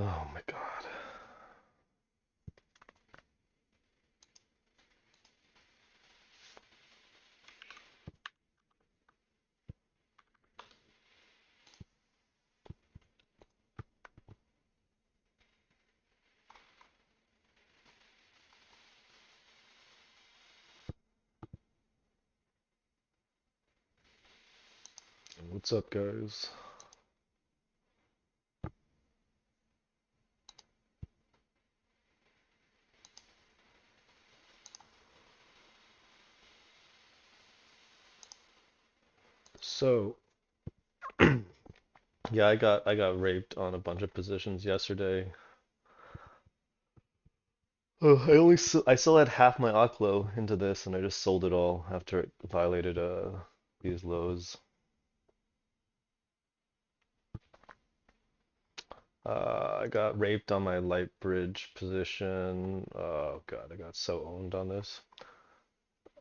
Oh my God. What's up, guys? So, yeah, I got raped on a bunch of positions yesterday. I still had half my Oklo into this, and I just sold it all after it violated these lows. I got raped on my light bridge position. Oh God, I got so owned on this.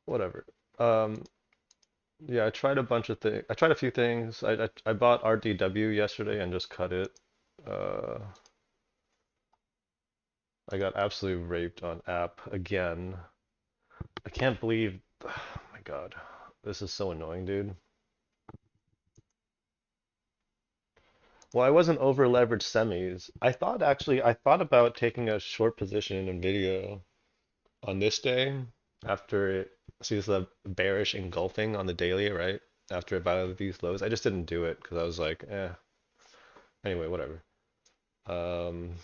Whatever. Um, yeah, I tried a bunch of things. I tried a few things. I bought RDW yesterday and just cut it. Uh, I got absolutely raped on app again. I can't believe. Oh my God, this is so annoying, dude. Well, I wasn't over leveraged semis. I thought about taking a short position in Nvidia on this day after it sees the bearish engulfing on the daily, right? After it violated these lows. I just didn't do it because I was like, eh. Anyway, whatever. Um,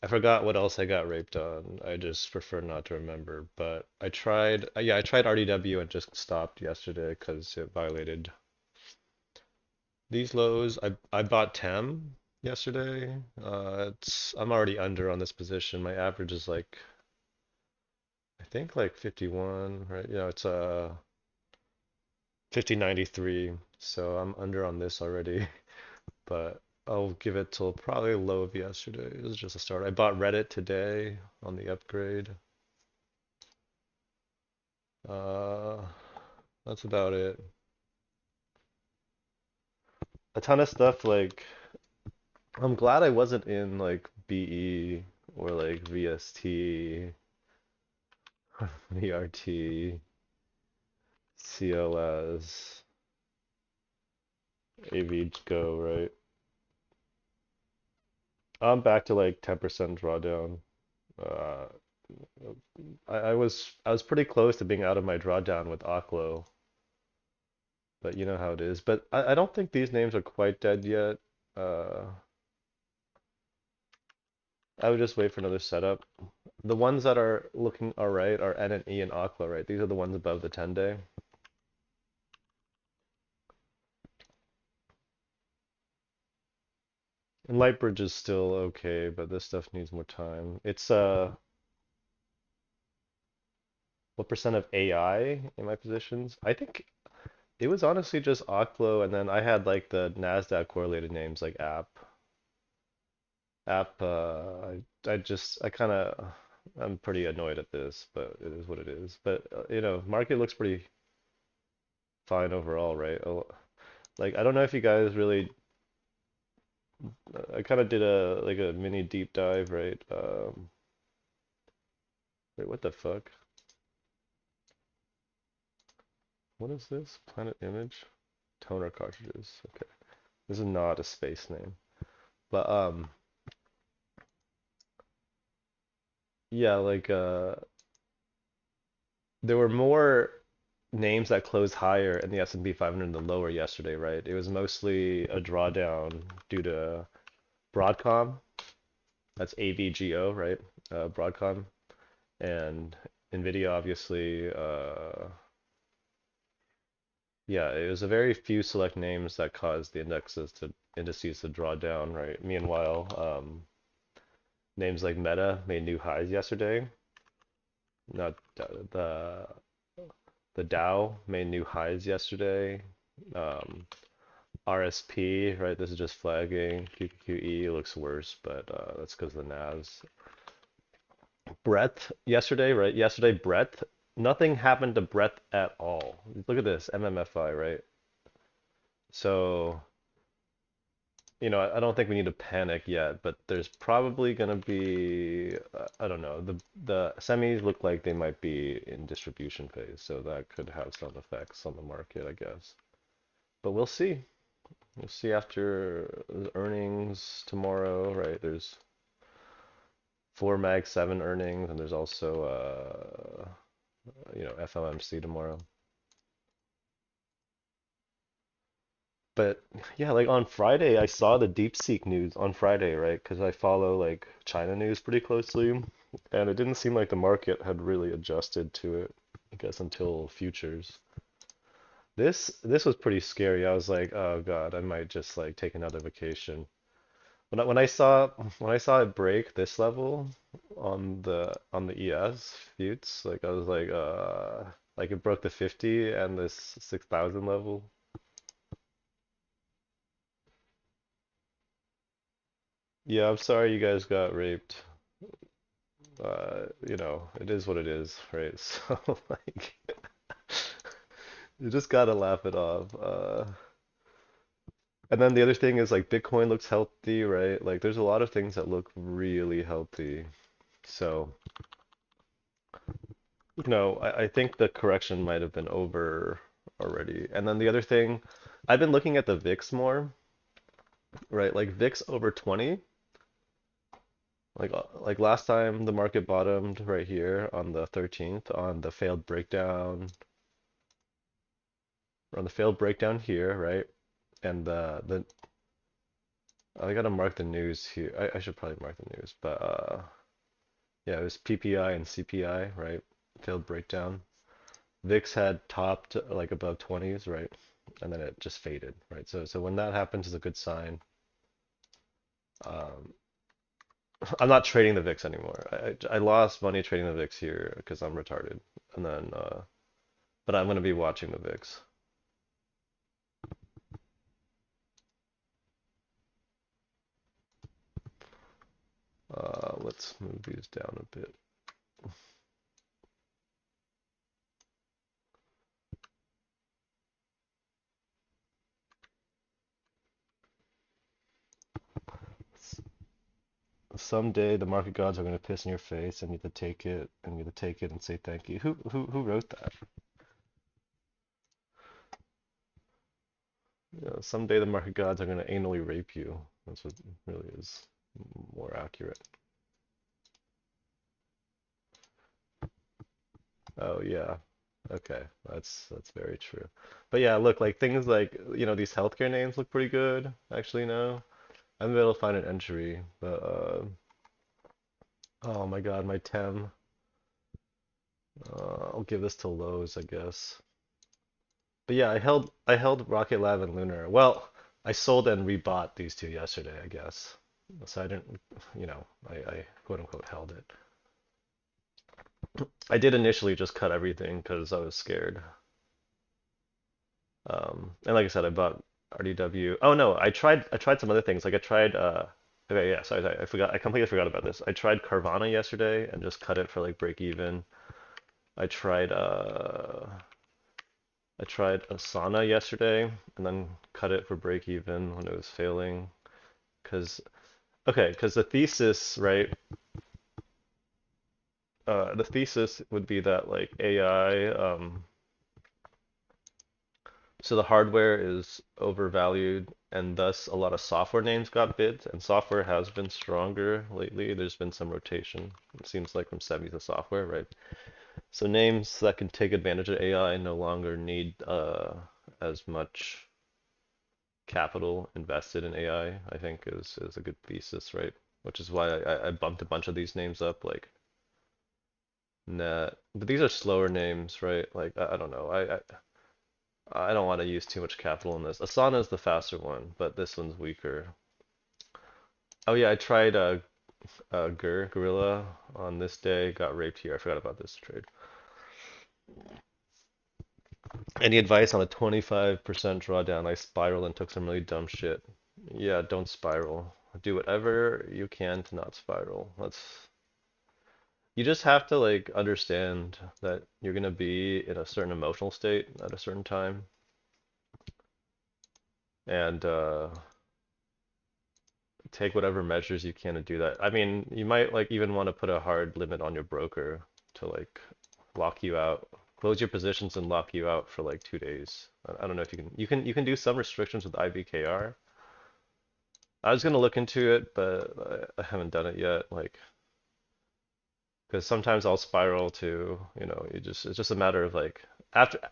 I forgot what else I got raped on. I just prefer not to remember. But I tried, yeah, I tried RDW and just stopped yesterday because it violated these lows. I bought TEM yesterday. I'm already under on this position. My average is like I think like 51, right? Yeah, it's 5093. So I'm under on this already, but I'll give it till probably low of yesterday. It was just a start. I bought Reddit today on the upgrade. Uh, that's about it. A ton of stuff like I'm glad I wasn't in like BE or like VST, VRT, CLS, AV Go, right? I'm back to like 10% drawdown. Uh, I was pretty close to being out of my drawdown with Oklo, but you know how it is. But I don't think these names are quite dead yet. Uh, I would just wait for another setup. The ones that are looking alright are N and E and Oklo, right? These are the ones above the 10 day. And Lightbridge is still okay, but this stuff needs more time. It's what percent of AI in my positions? I think it was honestly just Oklo, and then I had like the Nasdaq correlated names like app. I kind of I'm pretty annoyed at this, but it is what it is. But market looks pretty fine overall, right? Like I don't know if you guys really. I kind of did a mini deep dive, right? Wait, what the fuck? What is this? Planet Image? Toner cartridges. Okay, this is not a space name, but yeah, like there were more names that closed higher in the S&P 500 than lower yesterday, right? It was mostly a drawdown due to Broadcom. That's AVGO, right? Broadcom and Nvidia, obviously. Yeah, it was a very few select names that caused the indices to draw down, right? Meanwhile, names like Meta made new highs yesterday. Not the Dow made new highs yesterday. Um, RSP, right? This is just flagging. QQE looks worse, but that's because of the NAS. Breadth yesterday, right? Yesterday, breadth. Nothing happened to breadth at all. Look at this, MMFI, right? So I don't think we need to panic yet, but there's probably going to be, I don't know, the semis look like they might be in distribution phase, so that could have some effects on the market, I guess. But we'll see. We'll see after the earnings tomorrow, right? There's 4 Mag 7 earnings, and there's also FOMC tomorrow. But yeah, like on Friday, I saw the DeepSeek news on Friday, right? Because I follow like China news pretty closely, and it didn't seem like the market had really adjusted to it, I guess, until futures. This was pretty scary. I was like, oh God, I might just like take another vacation. When I saw it break this level on the ES futes, like I was like it broke the 50 and this 6,000 level. Yeah, I'm sorry you guys got raped. It is what it is, right? So like you just gotta laugh it off. And then the other thing is like Bitcoin looks healthy, right? Like there's a lot of things that look really healthy. So, I think the correction might have been over already. And then the other thing, I've been looking at the VIX more, right? Like VIX over 20. Like last time the market bottomed right here on the 13th on the failed breakdown, or on the failed breakdown here, right? And the I gotta mark the news here. I should probably mark the news, but yeah, it was PPI and CPI, right? Failed breakdown. VIX had topped like above 20s, right? And then it just faded, right? So when that happens is a good sign. Um, I'm not trading the VIX anymore. I lost money trading the VIX here because I'm retarded. And then but I'm gonna be watching the VIX. Let's move these down a bit. Someday the market gods are gonna piss in your face and you have to take it and you have to take it and say thank you. Who wrote that? Someday the market gods are gonna anally rape you. That's what really is more accurate. Oh yeah. Okay. That's very true. But yeah, look, like things like, these healthcare names look pretty good, actually now. I'm able to find an entry, but oh my God, my Tem. I'll give this to Lowe's, I guess. But yeah, I held Rocket Lab and Lunar. Well, I sold and rebought these two yesterday, I guess. So I didn't, I quote unquote held it. I did initially just cut everything because I was scared. And like I said, I bought RDW. Oh no, I tried some other things. Like I tried okay, yeah, sorry, I forgot. I completely forgot about this. I tried Carvana yesterday and just cut it for like break even. I tried Asana yesterday and then cut it for break even when it was failing. Cause okay, cause the thesis, right? The thesis would be that like AI, so the hardware is overvalued, and thus a lot of software names got bid, and software has been stronger lately. There's been some rotation, it seems like from semis to software, right? So names that can take advantage of AI no longer need as much capital invested in AI, I think is a good thesis, right? Which is why I bumped a bunch of these names up, like Net. But these are slower names, right? Like I don't know. I don't want to use too much capital in this. Asana is the faster one, but this one's weaker. Oh yeah, I tried Gorilla on this day. Got raped here. I forgot about this trade. Any advice on a 25% drawdown? I spiraled and took some really dumb shit. Yeah, don't spiral. Do whatever you can to not spiral. You just have to like understand that you're gonna be in a certain emotional state at a certain time. And take whatever measures you can to do that. I mean, you might like even want to put a hard limit on your broker to like lock you out, close your positions and lock you out for like 2 days. I don't know if you can. You can do some restrictions with IBKR. I was gonna look into it, but I haven't done it yet. Like, because sometimes I'll spiral to, you just it's just a matter of like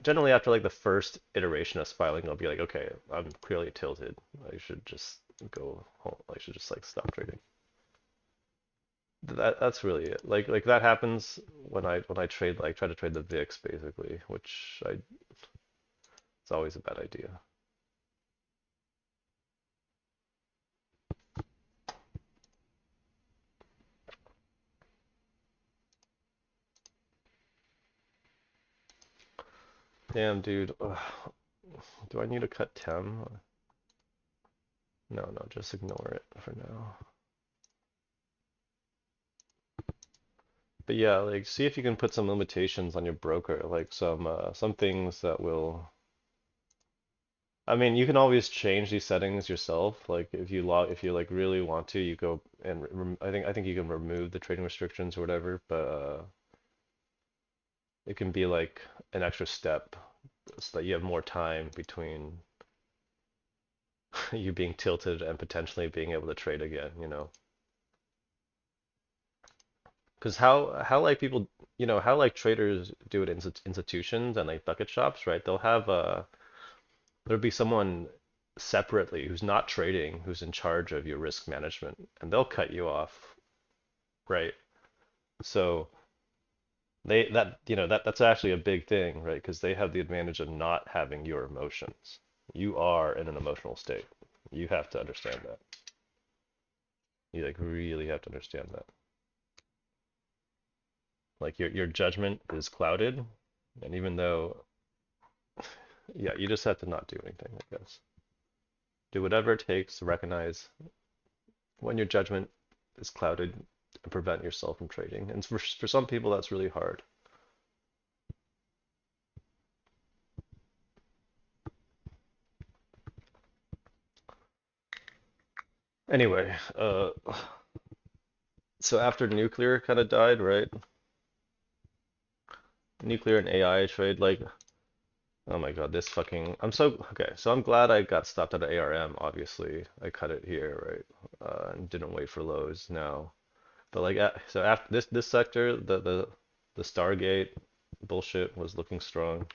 generally after like the first iteration of spiraling, I'll be like, okay, I'm clearly tilted. I should just go home. I should just like stop trading. That's really it. Like that happens when I trade like try to trade the VIX basically, which I it's always a bad idea. Damn, dude. Ugh. Do I need to cut Tem? No, no, just ignore it for now. But yeah, like see if you can put some limitations on your broker, like some things that will. I mean, you can always change these settings yourself. Like if you like really want to, you go and I think you can remove the trading restrictions or whatever, but it can be like an extra step so that you have more time between you being tilted and potentially being able to trade again, you know. Because how like people, how like traders do it in institutions and like bucket shops, right? There'll be someone separately who's not trading, who's in charge of your risk management, and they'll cut you off, right? So that's actually a big thing, right? Because they have the advantage of not having your emotions. You are in an emotional state. You have to understand that. You like really have to understand that. Like your judgment is clouded, and even though, yeah, you just have to not do anything, I guess. Do whatever it takes to recognize when your judgment is clouded and prevent yourself from trading. And for some people, that's really hard. Anyway, so after nuclear kind of died, right? Nuclear and AI trade, like, oh my God, this fucking, okay, so I'm glad I got stopped at ARM, obviously. I cut it here, right? And didn't wait for lows now. But like, so after this sector, the Stargate bullshit was looking strong,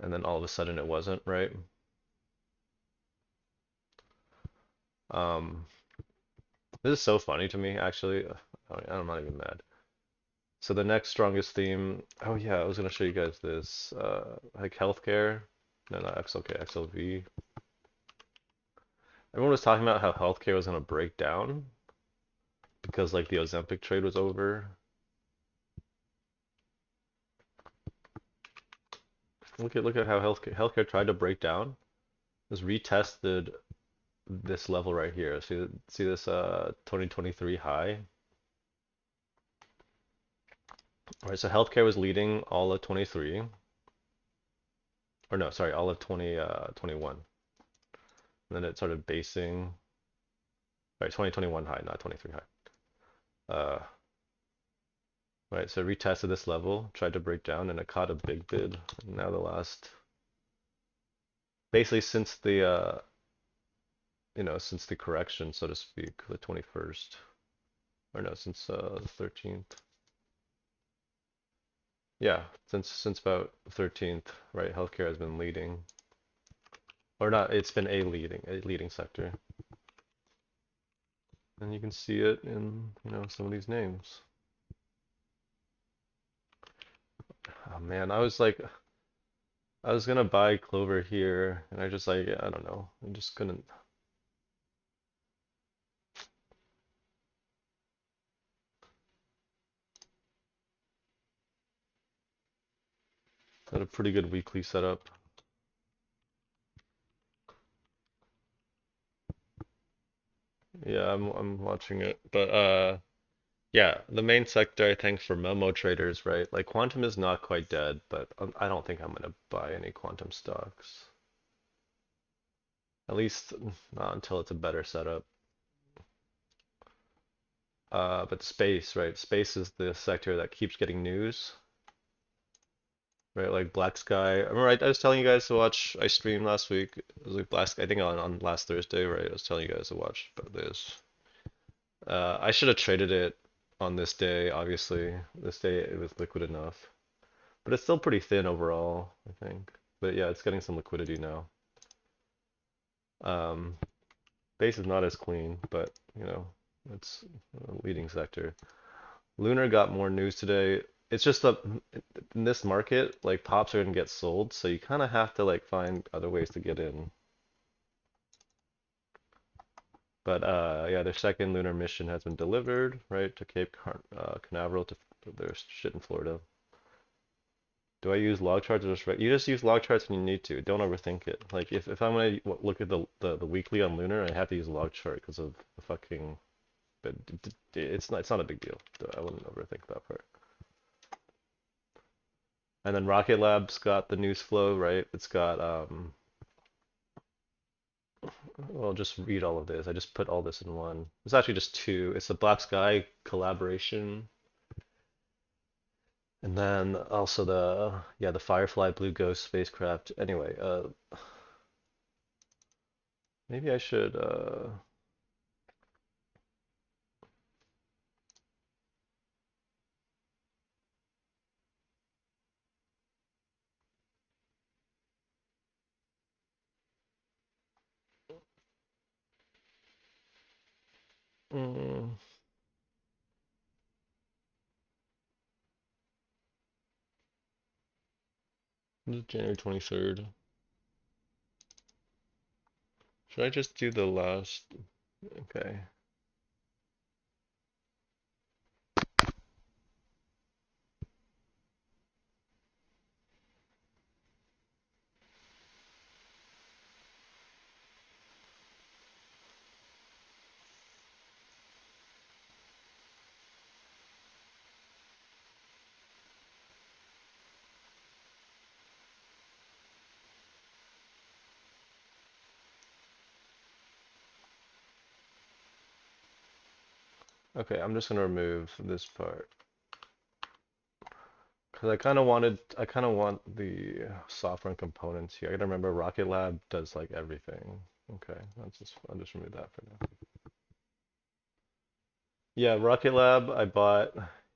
and then all of a sudden it wasn't, right? Um, this is so funny to me, actually. I'm not even mad. So the next strongest theme, oh yeah, I was gonna show you guys this, like healthcare. No, not XLK, XLV. Everyone was talking about how healthcare was gonna break down because like the Ozempic trade was over. Look at how healthcare tried to break down. It was retested this level right here. See this 2023 high? All right, so healthcare was leading all of 23, or no, sorry, all of 21. And then it started basing, right, 2021 high, not 23 high. Right, so retested this level, tried to break down, and it caught a big bid. Now basically since the correction, so to speak, the 21st, or no, since the 13th. Yeah, since about 13th, right? Healthcare has been leading, or not? It's been a leading sector, and you can see it in some of these names. Oh man, I was gonna buy Clover here, and I just like I don't know, I just couldn't. Had a pretty good weekly setup. Yeah, I'm watching it, but yeah, the main sector I think for Momo traders, right? Like quantum is not quite dead, but I don't think I'm gonna buy any quantum stocks. At least not until it's a better setup. But space, right? Space is the sector that keeps getting news, right? Like Black Sky. I remember I was telling you guys to watch. I streamed last week. It was like Black Sky, I think on last Thursday, right? I was telling you guys to watch about this. I should have traded it on this day, obviously. This day it was liquid enough. But it's still pretty thin overall, I think. But yeah, it's getting some liquidity now. Um, Base is not as clean, but you know, it's a leading sector. Lunar got more news today. It's just that in this market, like pops are gonna get sold, so you kind of have to like find other ways to get in. But yeah, their second lunar mission has been delivered, right, to Canaveral to their shit in Florida. Do I use log charts or just you just use log charts when you need to. Don't overthink it. Like if I'm gonna look at the weekly on Lunar, I have to use a log chart because of the fucking. But it's not a big deal. I wouldn't overthink that part. And then Rocket Lab's got the news flow, right? It's got well, just read all of this. I just put all this in one. It's actually just two. It's the Black Sky collaboration, and then also the Firefly Blue Ghost spacecraft. Anyway, maybe I should mm, this is January 23rd. Should I just do the last? Okay. Okay, I'm just gonna remove this part. Because I kind of want the software and components here. I gotta remember Rocket Lab does like everything. Okay, I'll just remove that for now. Yeah, Rocket Lab I bought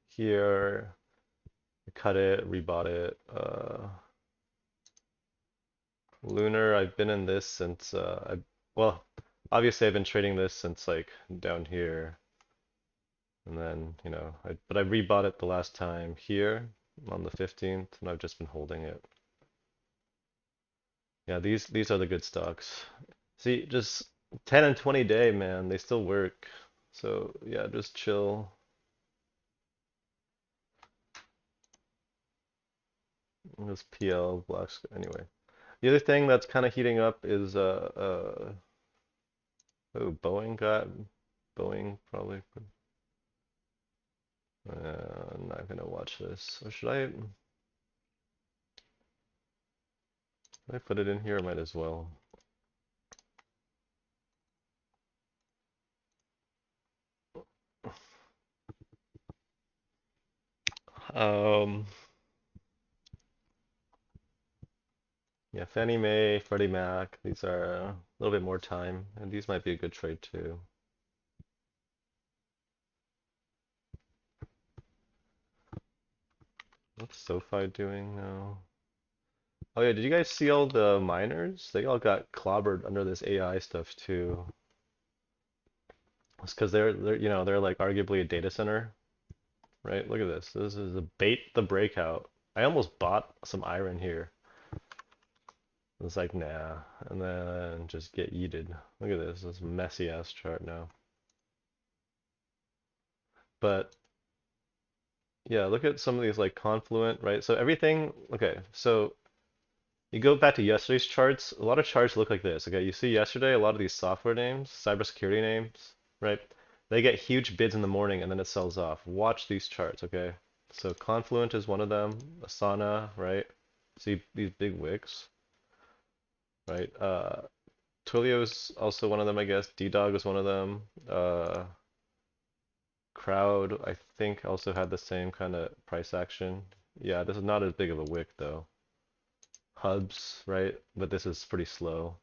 here, cut it, rebought it. Lunar, I've been in this since well, obviously I've been trading this since like down here, and then but I rebought it the last time here on the 15th, and I've just been holding it. Yeah, these are the good stocks. See, just 10 and 20 day, man, they still work. So yeah, just chill. This PL blocks anyway. The other thing that's kind of heating up is oh, Boeing probably. I'm not gonna watch this. Or should I put it in here? I might as well. Um, yeah, Fannie Mae, Freddie Mac. These are a little bit more time, and these might be a good trade too. What's SoFi doing now? Oh yeah, did you guys see all the miners? They all got clobbered under this AI stuff too. It's because they're like arguably a data center, right? Look at this. This is a bait the breakout. I almost bought some iron here. It's like nah, and then just get yeeted. Look at this messy ass chart now. But yeah, look at some of these like Confluent, right? So everything, okay, so you go back to yesterday's charts, a lot of charts look like this. Okay, you see yesterday a lot of these software names, cybersecurity names, right? They get huge bids in the morning and then it sells off. Watch these charts, okay? So Confluent is one of them, Asana, right? See these big wicks, right? Twilio's also one of them, I guess. D-Dog was one of them. Crowd, I think, also had the same kind of price action. Yeah, this is not as big of a wick though. Hubs, right? But this is pretty slow.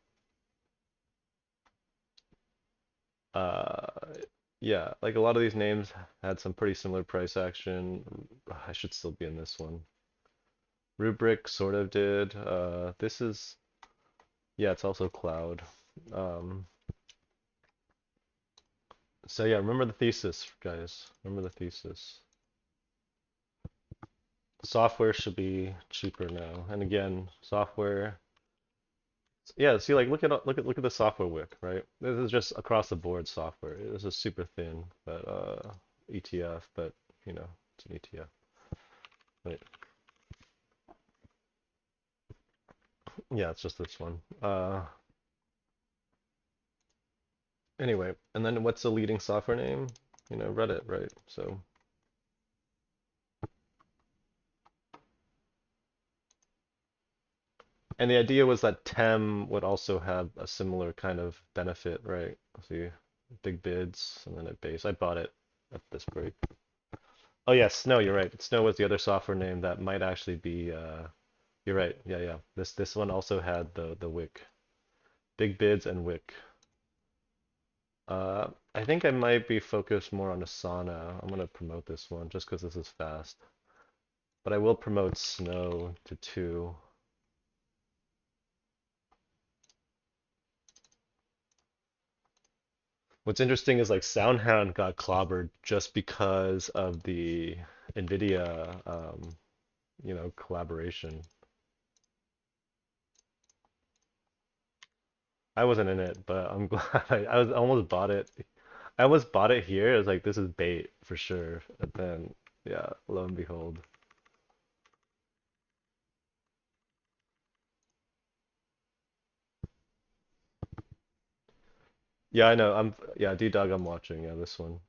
Uh, yeah, like a lot of these names had some pretty similar price action. I should still be in this one. Rubric sort of did. This is, yeah, it's also cloud. Um, so yeah, remember the thesis, guys. Remember the thesis. Software should be cheaper now. And again, software. Yeah, see, like look at the software wick, right? This is just across the board software. This is super thin, but ETF, but you know, it's an ETF. Right. Yeah, it's just this one. Anyway, and then what's the leading software name? You know, Reddit, right? So, and the idea was that TEM would also have a similar kind of benefit, right? See, big bids, and then at base. I bought it at this break. Oh yeah, Snow, you're right. Snow was the other software name that might actually be you're right. Yeah, yeah. This one also had the wick. Big bids and wick. I think I might be focused more on Asana. I'm gonna promote this one just because this is fast. But I will promote Snow to 2. What's interesting is like SoundHound got clobbered just because of the NVIDIA collaboration. I wasn't in it, but I'm glad I was almost bought it. I almost bought it here. I was like, this is bait for sure. And then, yeah, lo and behold. Yeah, I know. Yeah, D-Dog, I'm watching. Yeah, this one.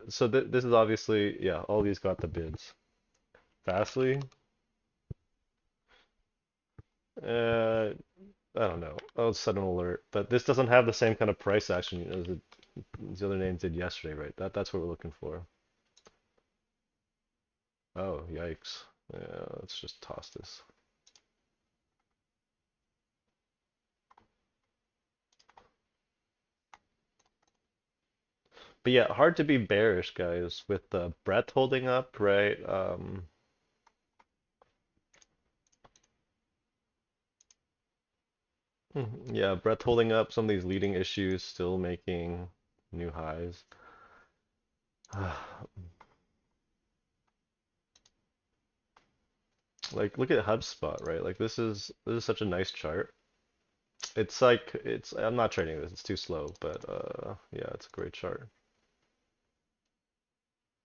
So this is obviously, yeah, all these got the bids. Fastly, uh, I don't know. Oh, sudden alert. But this doesn't have the same kind of price action as the other names did yesterday, right? That's what we're looking for. Oh, yikes. Yeah, let's just toss this. But yeah, hard to be bearish, guys, with the breadth holding up, right? Yeah, breadth holding up, some of these leading issues still making new highs. Like, look at HubSpot, right? Like, this is such a nice chart. It's like I'm not trading this, it's too slow, but yeah, it's a great chart.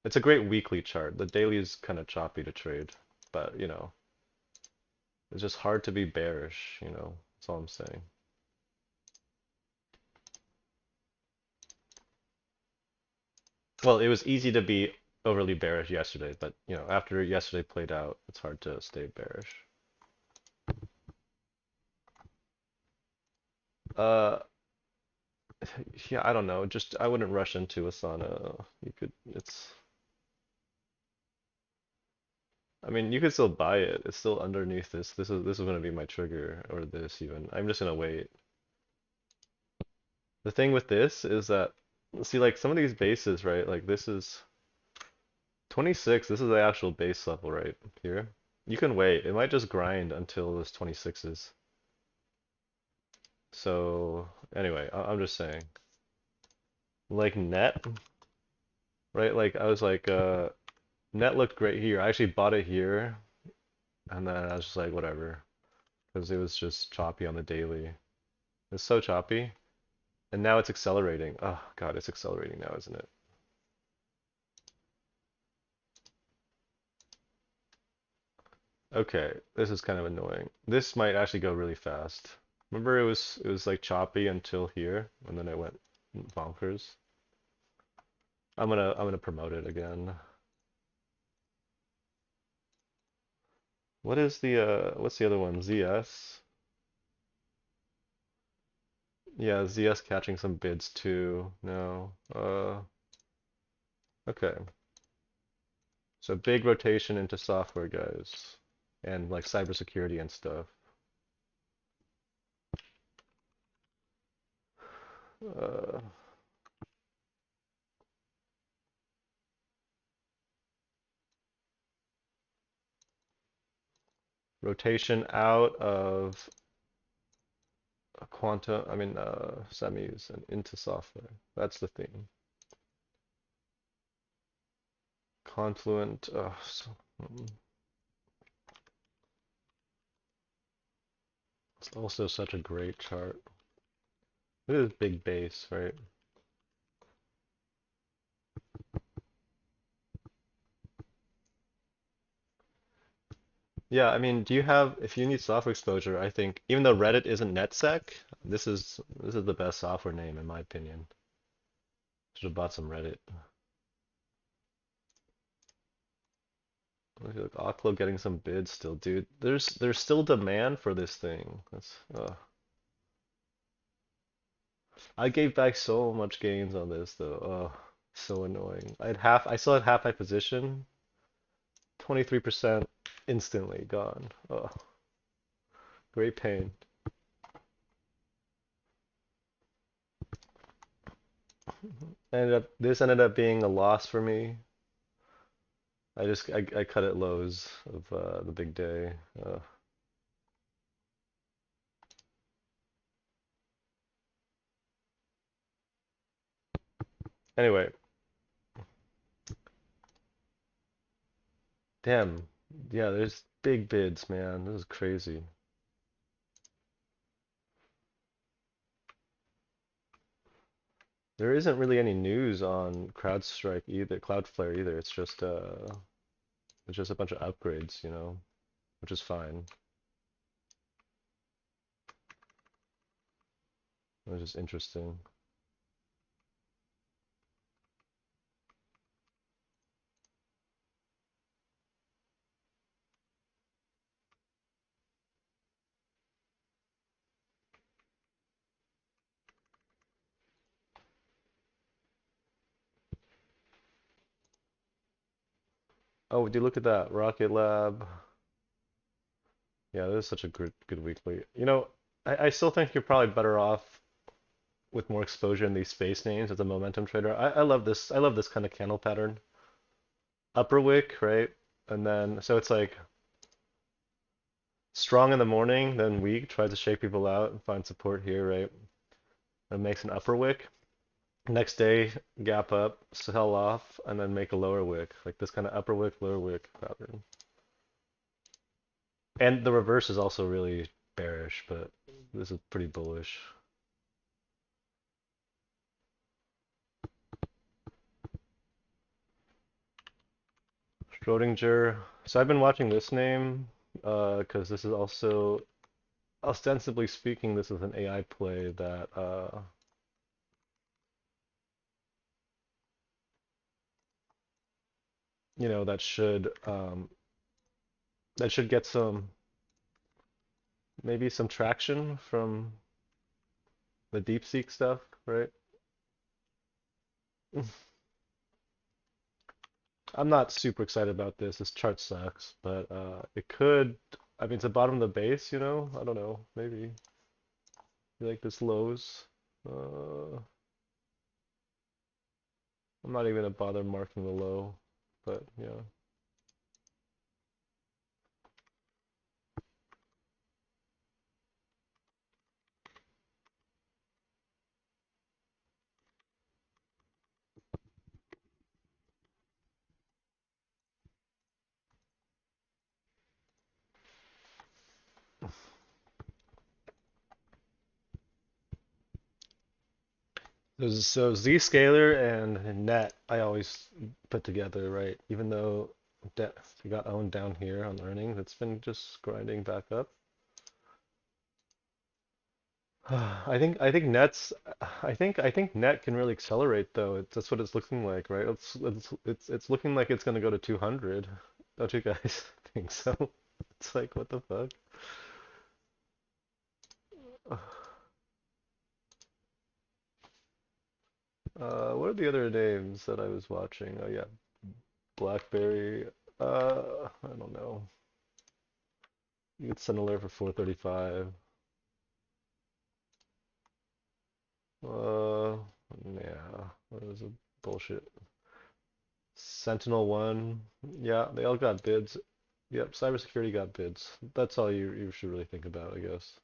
It's a great weekly chart. The daily is kind of choppy to trade, but it's just hard to be bearish, That's all I'm saying. Well, it was easy to be overly bearish yesterday, but after yesterday played out, it's hard to stay bearish. Uh, yeah, I don't know. Just I wouldn't rush into Asana. I mean, you could still buy it. It's still underneath this. This is going to be my trigger, or this even. I'm just gonna wait. The thing with this is that, see, like some of these bases, right? Like this is 26. This is the actual base level right here. You can wait. It might just grind until this 26s. So anyway, I'm just saying. Like net, right? Like I was like, net looked great here. I actually bought it here, and then I was just like, whatever, because it was just choppy on the daily. It's so choppy. And now it's accelerating. Oh God, it's accelerating now, isn't it? Okay, this is kind of annoying. This might actually go really fast. Remember it was like choppy until here, and then it went bonkers. I'm gonna promote it again. What's the other one? ZS? Yeah, ZS catching some bids too. No. Okay. So big rotation into software, guys, and like cybersecurity and stuff. Uh, rotation out of quantum, semis and into software. That's the theme. Confluent. It's also such a great chart. Look at this big base, right? Yeah, I mean, do you have, if you need software exposure, I think even though Reddit isn't NetSec, this is the best software name in my opinion. Should have bought some Reddit. Look, Oklo getting some bids still, dude. There's still demand for this thing. I gave back so much gains on this though. So annoying. I still had half my position. 23% instantly gone. Great pain. This ended up being a loss for me. I cut it lows of the big day. Anyway, damn. Yeah, there's big bids, man. This is crazy. There isn't really any news on CrowdStrike either, Cloudflare either. It's just a bunch of upgrades, which is fine. Which is interesting. Oh, would you look at that? Rocket Lab. Yeah, this is such a good weekly. I still think you're probably better off with more exposure in these space names as a momentum trader. I love this. I love this kind of candle pattern. Upper wick, right? And then so it's like strong in the morning, then weak, tries to shake people out and find support here, right? And makes an upper wick. Next day, gap up, sell off, and then make a lower wick. Like this kind of upper wick, lower wick pattern. And the reverse is also really bearish, but this is pretty bullish. Schrodinger. So I've been watching this name because this is also, ostensibly speaking, this is an AI play that should get maybe some traction from the DeepSeek stuff, right? I'm not super excited about this. This chart sucks, but it could. I mean, it's the bottom of the base, I don't know. Maybe you like this lows. Uh, I'm not even gonna bother marking the low, but yeah. So Zscaler and Net, I always put together, right? Even though we got owned down here on earnings, it's been just grinding back up. I think I think Net can really accelerate though. That's what it's looking like, right? It's looking like it's gonna go to 200. Don't you guys think so? It's like what the fuck? What are the other names that I was watching? Oh yeah, BlackBerry. I don't know. You could send a alert for 435. Uh, yeah, that was a bullshit. Sentinel One. Yeah, they all got bids. Yep, cybersecurity got bids. That's all you should really think about, I guess.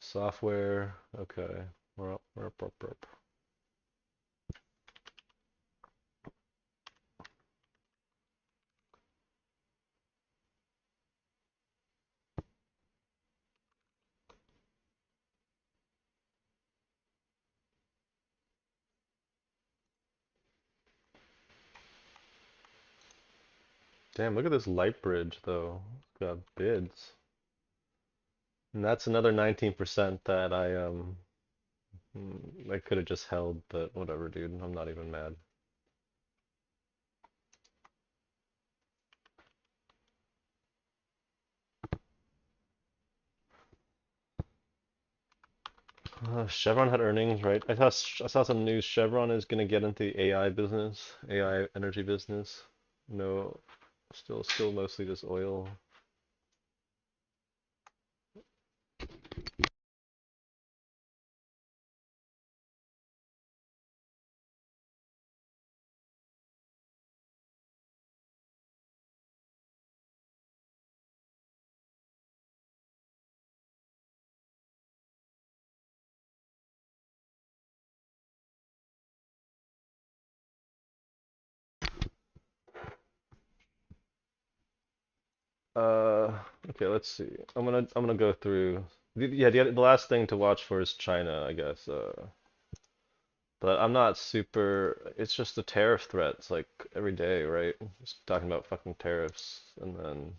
Software. Okay. Rup, rup, rup, rup. Damn, look at this light bridge though. It's got bids. And that's another 19% that I could have just held, but whatever, dude. I'm not even mad. Chevron had earnings, right? I saw some news. Chevron is gonna get into the AI business, AI energy business. No, still mostly just oil. Okay, let's see. I'm gonna go through. Yeah, the last thing to watch for is China, I guess. But I'm not super. It's just the tariff threats like every day, right? Just talking about fucking tariffs, and then.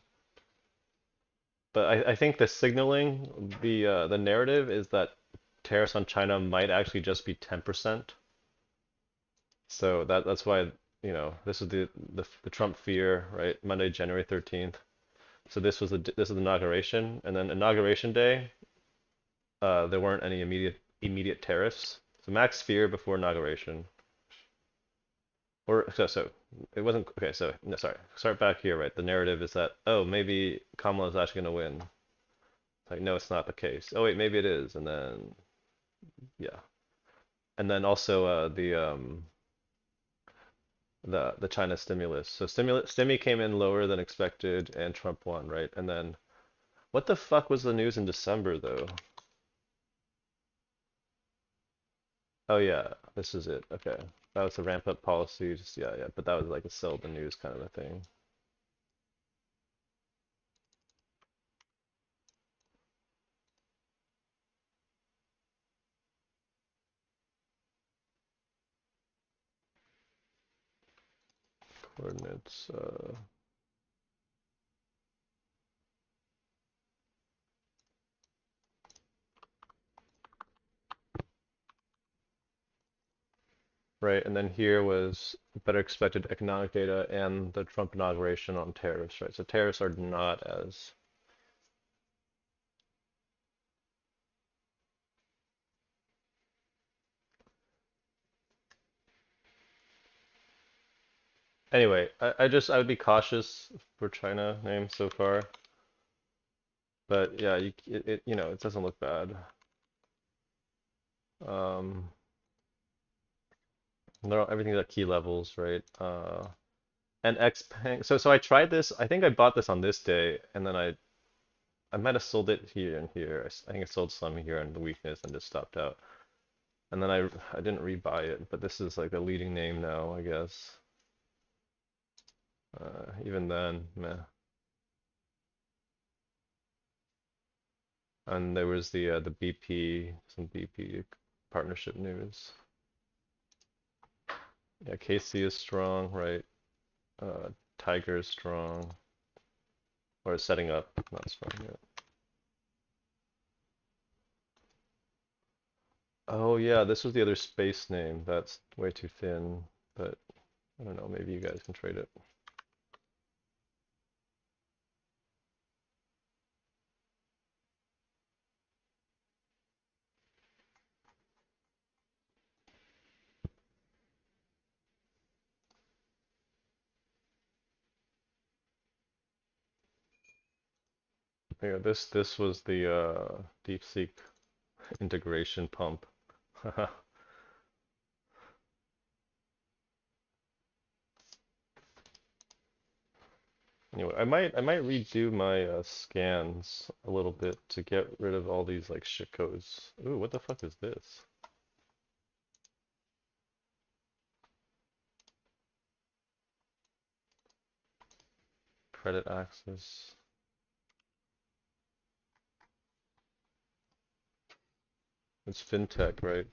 But I think the signaling, the narrative is that tariffs on China might actually just be 10%. So that's why, this is the Trump fear, right? Monday, January 13th. So this is the inauguration, and then inauguration day, there weren't any immediate tariffs. So max fear before inauguration. So it wasn't okay. So no, sorry. Start back here, right? The narrative is that, oh, maybe Kamala is actually going to win. It's like, no, it's not the case. Oh wait, maybe it is. And then yeah, and then also the China stimulus. So stimmy came in lower than expected, and Trump won, right? And then what the fuck was the news in December though? Oh yeah, this is it. Okay, that was the ramp up policy. Just yeah, yeah. But that was like a sell the news kind of a thing. Coordinates. Right, and then here was better expected economic data and the Trump inauguration on tariffs, right? So tariffs are not as. Anyway, I would be cautious for China names so far, but yeah, it doesn't look bad. Um, everything's at key levels, right? And Xpeng. So I tried this. I think I bought this on this day, and then I might have sold it here and here. I think I sold some here on the weakness and just stopped out. And then I didn't rebuy it, but this is like a leading name now, I guess. Even then, meh. And there was the some BP partnership news. Yeah, KC is strong, right? Tiger is strong, or is setting up, not strong yet. Oh yeah, this was the other space name. That's way too thin, but I don't know. Maybe you guys can trade it. Yeah, this was the DeepSeek integration pump. Anyway, I might redo my scans a little bit to get rid of all these like shit codes. Ooh, what the fuck is this? Credit access. It's fintech, right?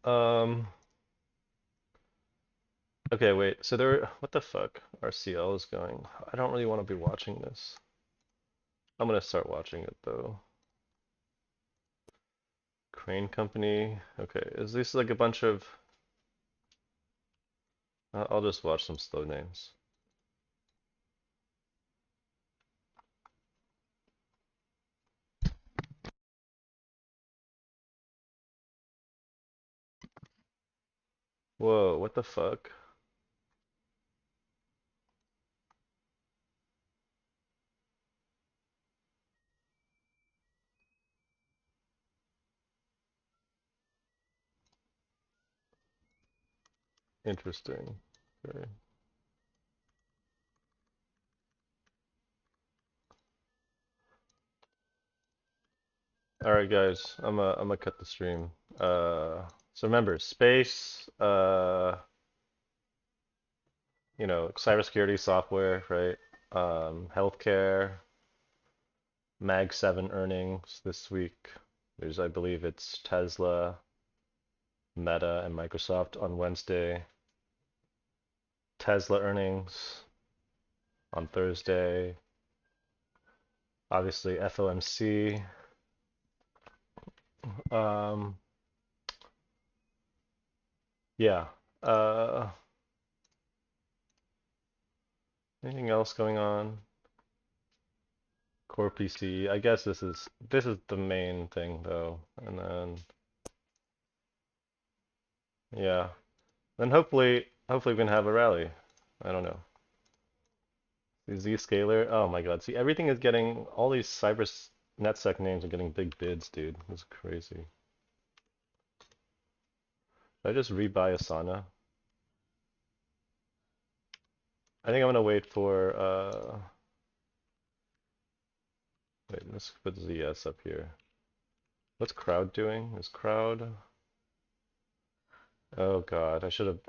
Um, okay, wait. So there, what the fuck? RCL is going. I don't really want to be watching this. I'm gonna start watching it though. Crane Company. Okay, is this like a bunch of I'll just watch some slow names. Whoa, what the fuck? Interesting. Very. All right, guys, I'm gonna cut the stream. So remember, space, cybersecurity software, right? Healthcare, Mag 7 earnings this week. I believe it's Tesla, Meta, and Microsoft on Wednesday. Tesla earnings on Thursday. Obviously, FOMC. Um, yeah. Uh, Anything else going on? Core PC. I guess this is the main thing though. And then yeah. Then hopefully we can have a rally. I don't know. The Zscaler. Oh my God. See, everything is getting all these NetSec names are getting big bids, dude. It's crazy. Should I just rebuy Asana? I think I'm gonna wait for wait, let's put ZS up here. What's crowd doing? Is crowd Oh God, I should have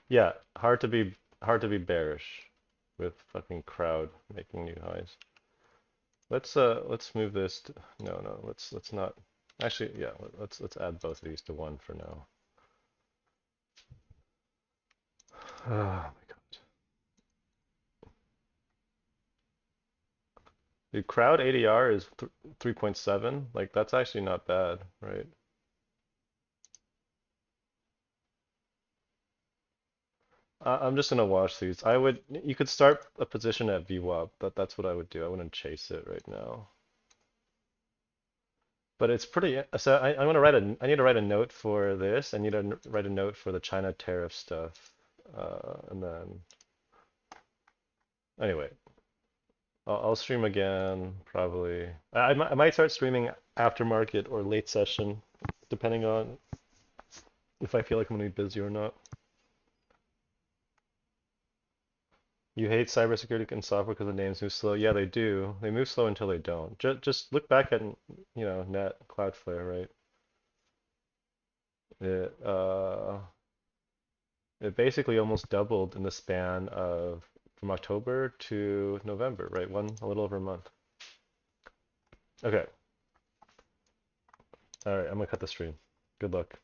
yeah, hard to be bearish with fucking crowd making new highs. Let's move this to, no, let's not. Actually, yeah, let's add both of these to one for now. Oh my God. The crowd ADR is 3.7. Like that's actually not bad, right? I'm just gonna watch these. You could start a position at VWAP. That's what I would do. I wouldn't chase it right now. But it's pretty. So I'm gonna I need to write a note for this. I need to write a note for the China tariff stuff. And then anyway, I'll stream again probably. I might start streaming after market or late session, depending on if I feel like I'm gonna be busy or not. You hate cybersecurity and software because the names move slow. Yeah, they do. They move slow until they don't. Just look back at, Net, Cloudflare, right? It uh it basically almost doubled in the span of from October to November, right? A little over a month. Okay. All right, I'm gonna cut the stream. Good luck.